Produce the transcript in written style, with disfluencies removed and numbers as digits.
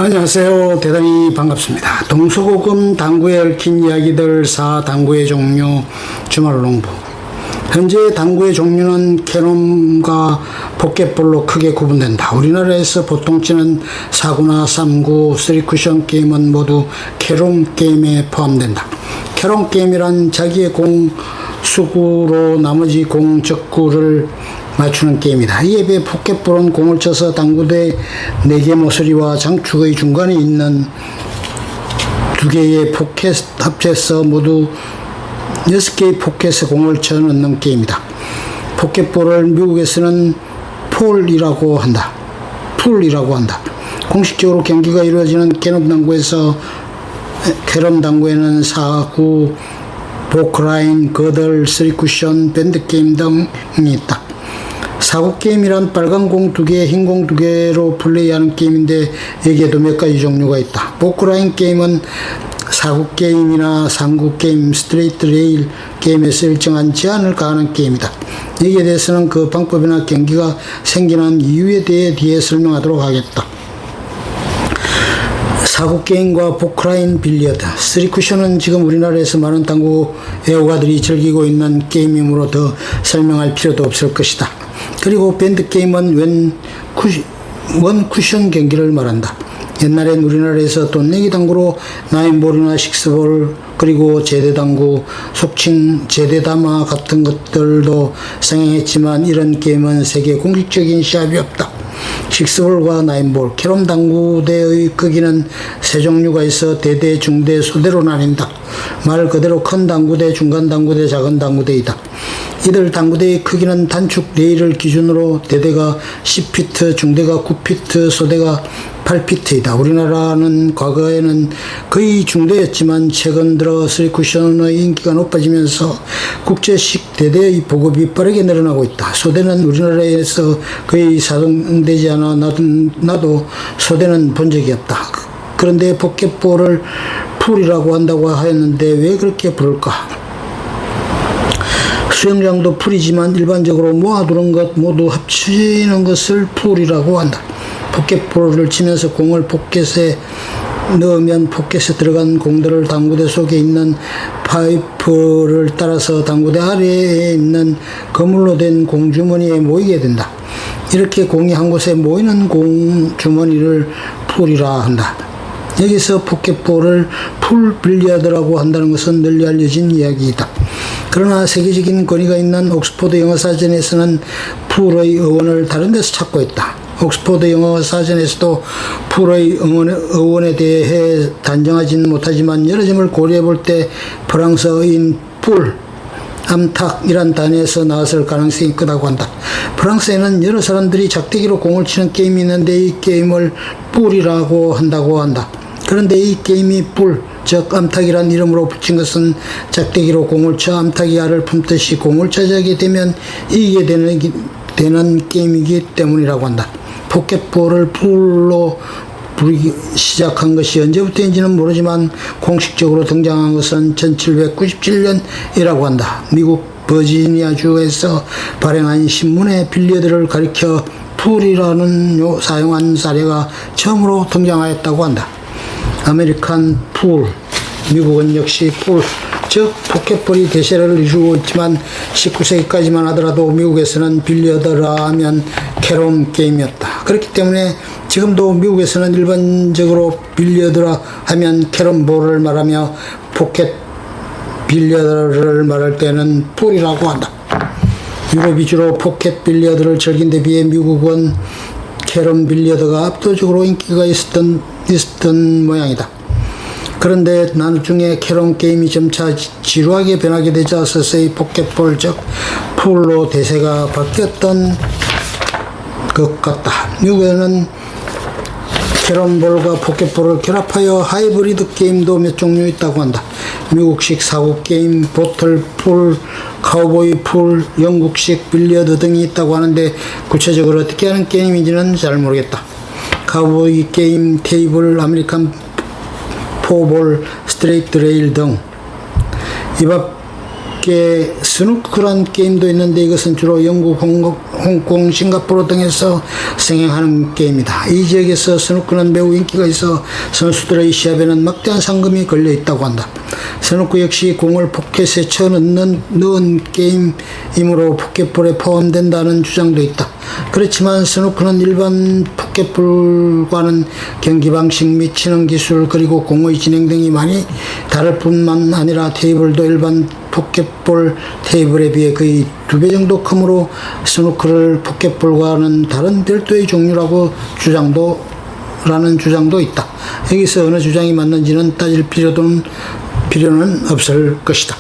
안녕하세요. 대단히 반갑습니다. 동서고금 당구에 얽힌 이야기들 4 당구의 종류 주말농부. 현재 당구의 종류는 캐럼과 포켓볼로 크게 구분된다. 우리나라에서 보통 치는 4구나 3구, 3쿠션 게임은 모두 캐rom 게임에 포함된다. 캐rom 게임이란 자기의 공 수구로 나머지 공 적구를 맞추는 게임이다. 이에 비해 포켓볼은 공을 쳐서 당구대 4개 모서리와 장축의 중간에 있는 2개의 포켓 합쳐서 모두 6개의 포켓에 공을 쳐 넣는 게임이다. 포켓볼을 미국에서는 풀이라고 한다. 공식적으로 경기가 이루어지는 캐럼 당구에는 4구, 보크라인, 거들, 3쿠션, 밴드게임 등이 있다. 4구 게임이란 빨간 공 2개, 흰 공 2개로 플레이하는 게임인데 여기에도 몇 가지 종류가 있다. 보크라인 게임은 4구 게임이나 3구 게임, 스트레이트 레일 게임에서 일정한 제한을 가하는 게임이다. 여기에 대해서는 그 방법이나 경기가 생기는 이유에 대해 뒤에 설명하도록 하겠다. 4구 게임과 보크라인 빌리어드, 3쿠션은 지금 우리나라에서 많은 당구 애호가들이 즐기고 있는 게임이므로 더 설명할 필요도 없을 것이다. 그리고 밴드게임은 원쿠션 경기를 말한다. 옛날엔 우리나라에서 돈 내기 당구로 9볼이나 6볼, 그리고 제대당구, 속칭 제대다마 같은 것들도 상행했지만 이런 게임은 세계 공식적인 시합이 없다. 6볼과 9볼, 캐럼 당구대의 크기는 세 종류가 있어 대대, 중대, 소대로 나뉜다. 말 그대로 큰 당구대, 중간 당구대, 작은 당구대이다. 이들 당구대의 크기는 단축 레일을 기준으로 대대가 10피트, 중대가 9피트, 소대가 8피트이다. 우리나라는 과거에는 거의 중대였지만 최근 들어 3쿠션의 인기가 높아지면서 국제식 대대의 보급이 빠르게 늘어나고 있다. 소대는 우리나라에서 거의 사용되지 않아 나도 소대는 본 적이 없다. 그런데 포켓볼을 풀이라고 한다고 하였는데 왜 그렇게 부를까? 수영장도 풀이지만 일반적으로 모아두는 것 모두 합치는 것을 풀이라고 한다. 포켓볼을 치면서 공을 포켓에 넣으면 포켓에 들어간 공들을 당구대 속에 있는 파이프를 따라서 당구대 아래에 있는 거물로 된 공주머니에 모이게 된다. 이렇게 공이 한 곳에 모이는 공주머니를 풀이라 한다. 여기서 포켓볼을 풀 빌리어드라고 한다는 것은 널리 알려진 이야기이다. 그러나 세계적인 권위가 있는 옥스퍼드 영어사전에서는 풀의 어원을 다른 데서 찾고 있다. 옥스퍼드 영어사전에서도 풀의 어원에 대해 단정하지는 못하지만 여러 점을 고려해 볼 때 프랑스어인 풀, 암탉이란 단어에서 나왔을 가능성이 크다고 한다. 프랑스에는 여러 사람들이 작대기로 공을 치는 게임이 있는데 이 게임을 뿔이라고 한다고 한다. 그런데 이 게임이 뿔, 즉 암탉이란 이름으로 붙인 것은 작대기로 공을 쳐 암탉이 알을 품듯이 공을 차지하게 되면 이기게 되는 게임이기 때문이라고 한다. 포켓볼을 풀로 부르기 시작한 것이 언제부터인지는 모르지만 공식적으로 등장한 것은 1797년이라고 한다. 미국 버지니아주에서 발행한 신문의 빌리어드를 가리켜 풀이라는 사용한 사례가 처음으로 등장하였다고 한다. 아메리칸 풀, 미국은 역시 풀, 즉 포켓볼이 대세를 이루고 있지만 19세기까지만 하더라도 미국에서는 빌리어드라 하면 캐rom 게임이었다. 그렇기 때문에 지금도 미국에서는 일반적으로 빌리어드라 하면 캐럼볼을 말하며 포켓 빌리어드를 말할 때는 풀이라고 한다. 유럽 위주로 포켓 빌리어드를 즐긴 데 비해 미국은 캐럼 빌리어드가 압도적으로 인기가 있었던 모양이다. 그런데 나중에 캐럼 게임이 점차 지루하게 변하게 되자 서서히 포켓볼 즉 풀로 대세가 바뀌었던 것 같다. 미국에는 캐럼볼과 포켓볼을 결합하여 하이브리드 게임도 몇 종류 있다고 한다. 미국식 4구 게임, 보틀 풀, 카우보이 풀, 영국식 빌리어드 등이 있다고 하는데 구체적으로 어떻게 하는 게임인지는 잘 모르겠다. 카우보이 게임, 테이블, 아메리칸 포볼, 스트레이트 레일 등 밖에 스누커란 게임도 있는데 이것은 주로 영국, 홍콩, 싱가포르 등에서 성행하는 게임이다. 이 지역에서 스누커는 매우 인기가 있어 선수들의 시합에는 막대한 상금이 걸려 있다고 한다. 스누커 역시 공을 포켓에 넣은 게임이므로 포켓볼에 포함된다는 주장도 있다. 그렇지만 스누커는 일반 포켓볼과는 경기 방식 및 치는 기술 그리고 공의 진행 등이 많이 다를 뿐만 아니라 테이블도 일반 포켓볼 테이블에 비해 거의 2배 정도 크므로 스누커를 포켓볼과는 다른 별도의 종류라는 주장도 있다. 여기서 어느 주장이 맞는지는 따질 필요는 없을 것이다.